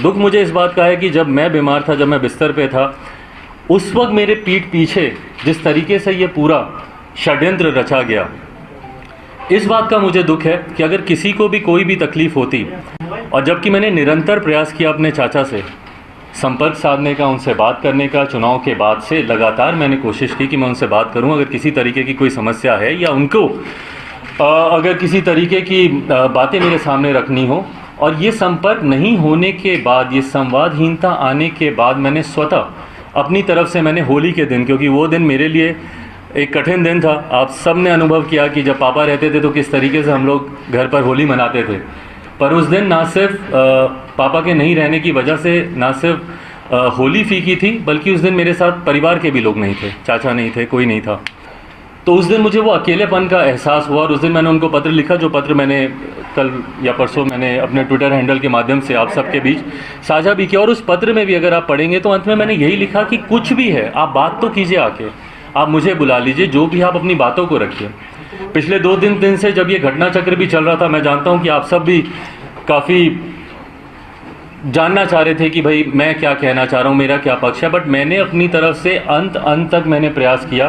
दुख मुझे इस बात का है कि जब मैं बीमार था, जब मैं बिस्तर पे था, उस वक्त मेरे पीठ पीछे जिस तरीके से ये पूरा षड्यंत्र रचा गया, इस बात का मुझे दुख है कि अगर किसी को भी कोई भी तकलीफ़ होती, और जबकि मैंने निरंतर प्रयास किया अपने चाचा से संपर्क साधने का, उनसे बात करने का, चुनाव के बाद से लगातार मैंने कोशिश की कि मैं उनसे बात करूं अगर किसी तरीके की कोई समस्या है या उनको अगर किसी तरीके की बातें मेरे सामने रखनी हो। और ये संपर्क नहीं होने के बाद, ये संवादहीनता आने के बाद, मैंने स्वतः अपनी तरफ से मैंने होली के दिन, क्योंकि वो दिन मेरे लिए एक कठिन दिन था, आप सब ने अनुभव किया कि जब पापा रहते थे तो किस तरीके से हम लोग घर पर होली मनाते थे, पर उस दिन ना सिर्फ पापा के नहीं रहने की वजह से ना सिर्फ होली फीकी थी, बल्कि उस दिन मेरे साथ परिवार के भी लोग नहीं थे, चाचा नहीं थे, कोई नहीं था। तो उस दिन मुझे वो अकेलेपन का एहसास हुआ और उस दिन मैंने उनको पत्र लिखा, जो पत्र मैंने कल या परसों मैंने अपने ट्विटर हैंडल के माध्यम से आप सबके बीच साझा भी किया। और उस पत्र में भी अगर आप पढ़ेंगे तो अंत में मैंने यही लिखा कि कुछ भी है आप बात तो कीजिए, आके आप मुझे बुला लीजिए, जो भी आप अपनी बातों को रखिए। पिछले 2 दिन से जब ये घटना चक्र भी चल रहा था, मैं जानता हूँ कि आप सब भी काफ़ी जानना चाह रहे थे कि भाई मैं क्या कहना चाह रहा हूँ, मेरा क्या पक्ष है, बट मैंने अपनी तरफ से अंत तक मैंने प्रयास किया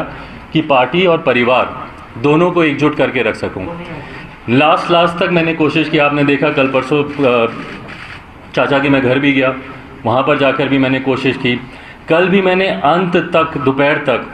कि पार्टी और परिवार दोनों को एकजुट करके रख सकूं। लास्ट तक मैंने कोशिश की। आपने देखा कल परसों चाचा के मैं घर भी गया, वहाँ पर जाकर भी मैंने कोशिश की। कल भी मैंने अंत तक, दोपहर तक,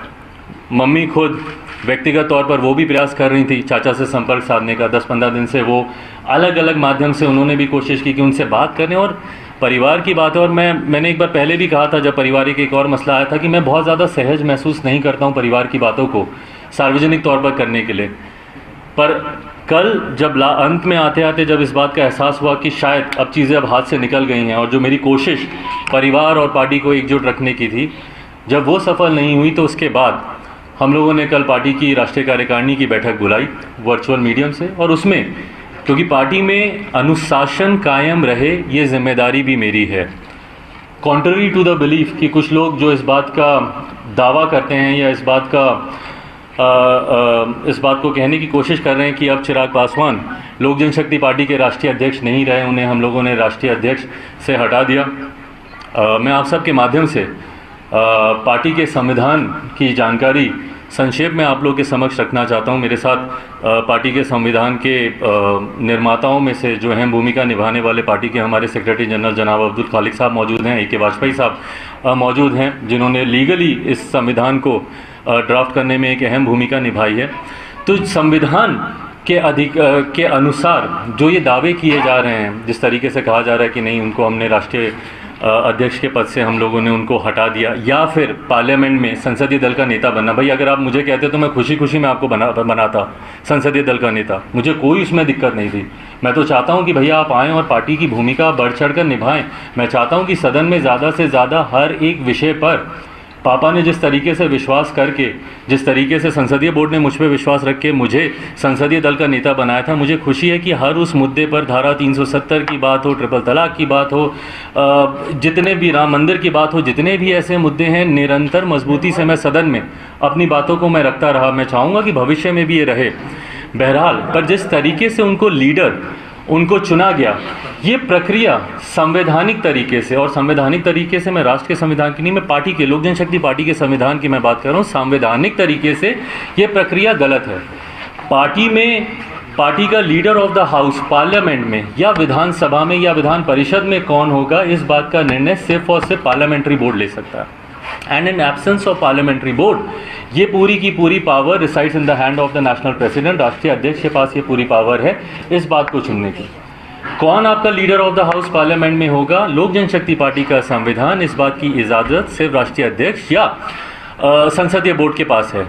मम्मी खुद व्यक्तिगत तौर पर वो भी प्रयास कर रही थी चाचा से संपर्क साधने का। 10-15 दिन से वो अलग अलग माध्यम से उन्होंने भी कोशिश की कि उनसे बात करें और परिवार की बात है। और मैंने एक बार पहले भी कहा था, जब पारिवारिक एक और मसला आया था, कि मैं बहुत ज़्यादा सहज महसूस नहीं करता हूँ परिवार की बातों को सार्वजनिक तौर पर करने के लिए। पर कल जब अंत में आते आते जब इस बात का एहसास हुआ कि शायद अब चीज़ें अब हाथ से निकल गई हैं, और जो मेरी कोशिश परिवार और पार्टी को एकजुट रखने की थी, जब वो सफल नहीं हुई, तो उसके बाद हम लोगों ने कल पार्टी की राष्ट्रीय कार्यकारिणी की बैठक बुलाई वर्चुअल मीडियम से। और उसमें क्योंकि पार्टी में अनुशासन कायम रहे, ये जिम्मेदारी भी मेरी है। कॉन्ट्ररी टू द बिलीफ कि कुछ लोग जो इस बात का दावा करते हैं या इस बात को कहने की कोशिश कर रहे हैं कि अब चिराग पासवान लोक जनशक्ति पार्टी के राष्ट्रीय अध्यक्ष नहीं रहे, उन्हें हम लोगों ने राष्ट्रीय अध्यक्ष से हटा दिया। मैं आप सब के माध्यम से पार्टी के संविधान की जानकारी संक्षेप में आप लोग के समक्ष रखना चाहता हूं। मेरे साथ पार्टी के संविधान के निर्माताओं में से जो अहम भूमिका निभाने वाले पार्टी के हमारे सेक्रेटरी जनरल जनाब अब्दुल खालिक साहब मौजूद हैं, A.K. वाजपेयी साहब मौजूद हैं, जिन्होंने लीगली इस संविधान को ड्राफ्ट करने में एक अहम भूमिका निभाई है। तो संविधान के अनुसार जो ये दावे किए जा रहे हैं, जिस तरीके से कहा जा रहा है कि नहीं, उनको हमने राष्ट्रीय अध्यक्ष के पद से हम लोगों ने उनको हटा दिया, या फिर पार्लियामेंट में संसदीय दल का नेता बनना। भाई अगर आप मुझे कहते तो मैं खुशी खुशी में आपको बनाता संसदीय दल का नेता, मुझे कोई उसमें दिक्कत नहीं थी। मैं तो चाहता हूं कि भैया आप आएँ और पार्टी की भूमिका बढ़ चढ़ कर निभाएँ। मैं चाहता हूं कि सदन में ज़्यादा से ज़्यादा हर एक विषय पर पापा ने जिस तरीके से विश्वास करके, जिस तरीके से संसदीय बोर्ड ने मुझ पर विश्वास रख के मुझे संसदीय दल का नेता बनाया था, मुझे खुशी है कि हर उस मुद्दे पर, धारा 370 की बात हो, ट्रिपल तलाक की बात हो, जितने भी राम मंदिर की बात हो, जितने भी ऐसे मुद्दे हैं, निरंतर मजबूती से मैं सदन में अपनी बातों को मैं रखता रहा। मैं चाहूँगा कि भविष्य में भी ये रहे। बहरहाल, पर जिस तरीके से उनको चुना गया, ये प्रक्रिया संवैधानिक तरीके से, और संवैधानिक तरीके से मैं राष्ट्र के संविधान की नहीं, मैं पार्टी के, लोक जनशक्ति पार्टी के संविधान की मैं बात कर रहा हूँ, संवैधानिक तरीके से ये प्रक्रिया गलत है। पार्टी का leader of the house parliament में या विधानसभा में या विधान परिषद में कौन होगा, इस बात का निर्णय सिर्फ और सिर्फ पार्लियामेंट्री बोर्ड ले सकता है। And in absence of parliamentary board, ये पूरी की पूरी power resides in the hand of the national president. राष्ट्रीय अध्यक्ष के पास ये पूरी पावर है इस बात को चुनने की। कौन आपका leader of the house parliament में होगा, लोक जनशक्ति पार्टी का संविधान इस बात की इजाज़त सिर्फ राष्ट्रीय अध्यक्ष या संसदीय बोर्ड के पास है।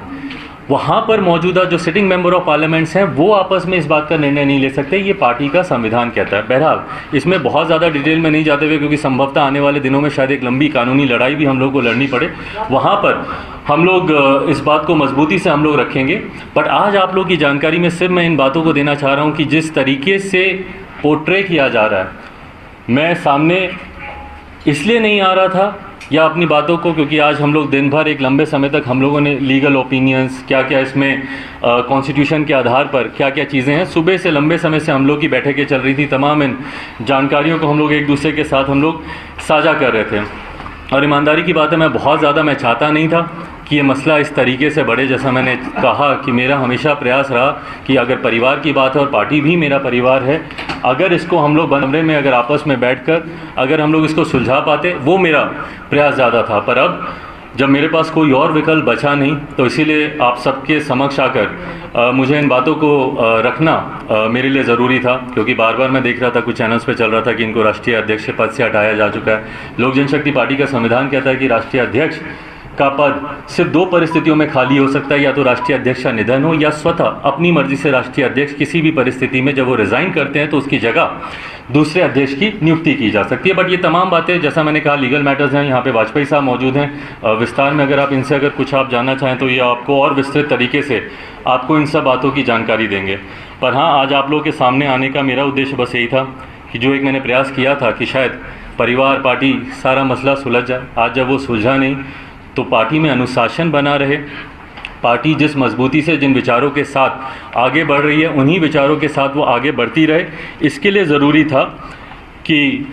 वहाँ पर मौजूदा जो सिटिंग मेंबर ऑफ पार्लियामेंट्स हैं, वो आपस में इस बात का निर्णय नहीं ले सकते, ये पार्टी का संविधान कहता है। बहरहाल, इसमें बहुत ज़्यादा डिटेल में नहीं जाते हुए, क्योंकि संभवतः आने वाले दिनों में शायद एक लंबी कानूनी लड़ाई भी हम लोग को लड़नी पड़े, वहाँ पर हम लोग इस बात को मजबूती से हम लोग रखेंगे। बट आज आप लोग की जानकारी में सिर्फ मैं इन बातों को देना चाह रहा हूँ कि जिस तरीके से पोर्ट्रे किया जा रहा है, मैं सामने इसलिए नहीं आ रहा था या अपनी बातों को, क्योंकि आज हम लोग दिन भर एक लंबे समय तक हम लोगों ने लीगल ओपिनियंस क्या क्या इसमें कॉन्स्टिट्यूशन के आधार पर क्या क्या चीज़ें हैं, सुबह से लंबे समय से हम लोग की बैठकें चल रही थी, तमाम इन जानकारियों को हम लोग एक दूसरे के साथ हम लोग साझा कर रहे थे। और ईमानदारी की बात है, मैं बहुत ज़्यादा मैं चाहता नहीं था कि ये मसला इस तरीके से बढ़े। जैसा मैंने कहा कि मेरा हमेशा प्रयास रहा कि अगर परिवार की बात है और पार्टी भी मेरा परिवार है, अगर इसको हम लोग कमरे में अगर आपस में बैठकर अगर हम लोग इसको सुलझा पाते, वो मेरा प्रयास ज़्यादा था। पर अब जब मेरे पास कोई और विकल्प बचा नहीं, तो इसीलिए आप सबके समक्ष आकर मुझे इन बातों को रखना मेरे लिए ज़रूरी था, क्योंकि बार बार मैं देख रहा था कुछ चैनल्स पे चल रहा था कि इनको राष्ट्रीय अध्यक्ष के पद से हटाया जा चुका है। लोक जनशक्ति पार्टी का संविधान कहता है कि राष्ट्रीय अध्यक्ष का पद सिर्फ 2 परिस्थितियों में खाली हो सकता है, या तो राष्ट्रीय अध्यक्ष का निधन हो, या स्वतः अपनी मर्जी से राष्ट्रीय अध्यक्ष किसी भी परिस्थिति में जब वो रिज़ाइन करते हैं तो उसकी जगह दूसरे अध्यक्ष की नियुक्ति की जा सकती है। बट ये तमाम बातें, जैसा मैंने कहा, लीगल मैटर्स हैं। यहाँ पे वाजपेयी साहब मौजूद हैं, विस्तार में अगर आप इनसे अगर कुछ आप जानना चाहें तो ये आपको और विस्तृत तरीके से आपको इन सब बातों की जानकारी देंगे। पर हाँ, आज आप लोगों के सामने आने का मेरा उद्देश्य बस यही था कि जो एक मैंने प्रयास किया था कि शायद परिवार, पार्टी, सारा मसला सुलझ जाए। आज जब वो सुलझा नहीं तो पार्टी में अनुशासन बना रहे, पार्टी जिस मजबूती से जिन विचारों के साथ आगे बढ़ रही है उन्हीं विचारों के साथ वो आगे बढ़ती रहे। इसके लिए ज़रूरी था कि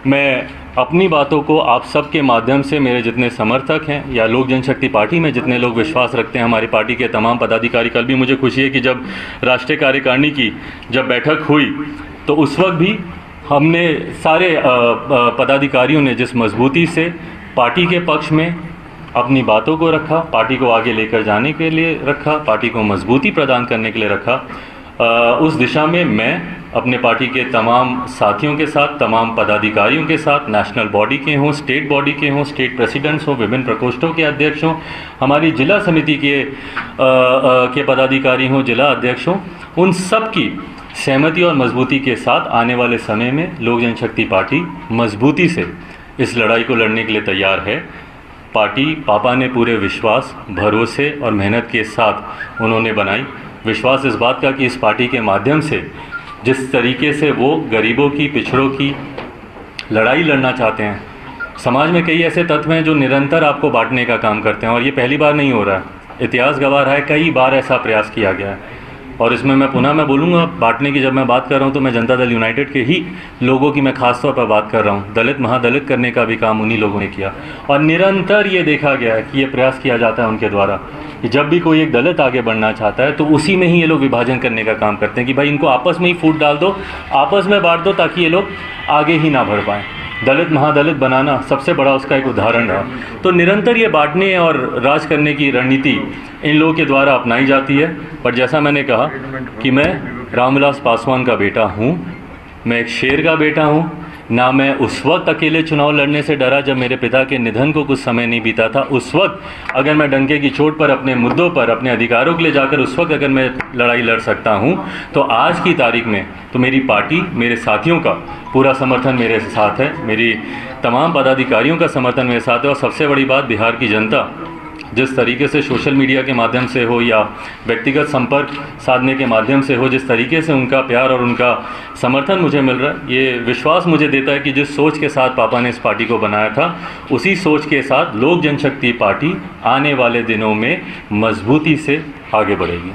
मैं अपनी बातों को आप सब के माध्यम से, मेरे जितने समर्थक हैं या लोक जनशक्ति पार्टी में जितने लोग विश्वास रखते हैं, हमारी पार्टी के तमाम पदाधिकारी, कल भी मुझे खुशी है कि जब राष्ट्रीय कार्यकारिणी की जब बैठक हुई तो उस वक्त भी हमने सारे पदाधिकारियों ने जिस मजबूती से पार्टी के पक्ष में अपनी बातों को रखा, पार्टी को आगे लेकर जाने के लिए रखा, पार्टी को मजबूती प्रदान करने के लिए रखा, उस दिशा में मैं अपने पार्टी के तमाम साथियों के साथ, तमाम पदाधिकारियों के साथ, नेशनल बॉडी के हों, स्टेट बॉडी के हों, स्टेट प्रेसिडेंट्स हों, विभिन्न प्रकोष्ठों के अध्यक्ष हों, हमारी जिला समिति के पदाधिकारी हों, जिला अध्यक्ष हों, उन सब की सहमति और मजबूती के साथ आने वाले समय में लोक जनशक्ति पार्टी मजबूती से इस लड़ाई को लड़ने के लिए तैयार है। पार्टी पापा ने पूरे विश्वास, भरोसे और मेहनत के साथ उन्होंने बनाई। विश्वास इस बात का कि इस पार्टी के माध्यम से जिस तरीके से वो गरीबों की, पिछड़ों की लड़ाई लड़ना चाहते हैं, समाज में कई ऐसे तत्व हैं जो निरंतर आपको बांटने का काम करते हैं, और ये पहली बार नहीं हो रहा है। इतिहास गवाह है, कई बार ऐसा प्रयास किया गया है। और इसमें मैं बोलूँगा, बांटने की जब मैं बात कर रहा हूँ तो मैं जनता दल यूनाइटेड के ही लोगों की मैं खास तौर पर बात कर रहा हूँ। दलित महादलित करने का भी काम उन्हीं लोगों ने किया, और निरंतर ये देखा गया है कि ये प्रयास किया जाता है उनके द्वारा कि जब भी कोई एक दलित आगे बढ़ना चाहता है तो उसी में ही ये लोग विभाजन करने का काम करते हैं कि भाई इनको आपस में ही फूट डाल दो, आपस में बांट दो, ताकि ये लोग आगे ही ना बढ़ पाएँ। दलित महादलित बनाना सबसे बड़ा उसका एक उदाहरण रहा। तो निरंतर ये बांटने और राज करने की रणनीति इन लोगों के द्वारा अपनाई जाती है। पर जैसा मैंने कहा कि मैं रामविलास पासवान का बेटा हूँ, मैं एक शेर का बेटा हूँ। ना मैं उस वक्त अकेले चुनाव लड़ने से डरा जब मेरे पिता के निधन को कुछ समय नहीं बीता था। उस वक्त अगर मैं डंके की चोट पर अपने मुद्दों पर, अपने अधिकारों के लिए जाकर उस वक्त अगर मैं लड़ाई लड़ सकता हूं, तो आज की तारीख में तो मेरी पार्टी, मेरे साथियों का पूरा समर्थन मेरे साथ है, मेरी तमाम पदाधिकारियों का समर्थन मेरे साथ है। और सबसे बड़ी बात, बिहार की जनता जिस तरीके से सोशल मीडिया के माध्यम से हो या व्यक्तिगत संपर्क साधने के माध्यम से हो, जिस तरीके से उनका प्यार और उनका समर्थन मुझे मिल रहा है, ये विश्वास मुझे देता है कि जिस सोच के साथ पापा ने इस पार्टी को बनाया था, उसी सोच के साथ लोक जनशक्ति पार्टी आने वाले दिनों में मजबूती से आगे बढ़ेगी।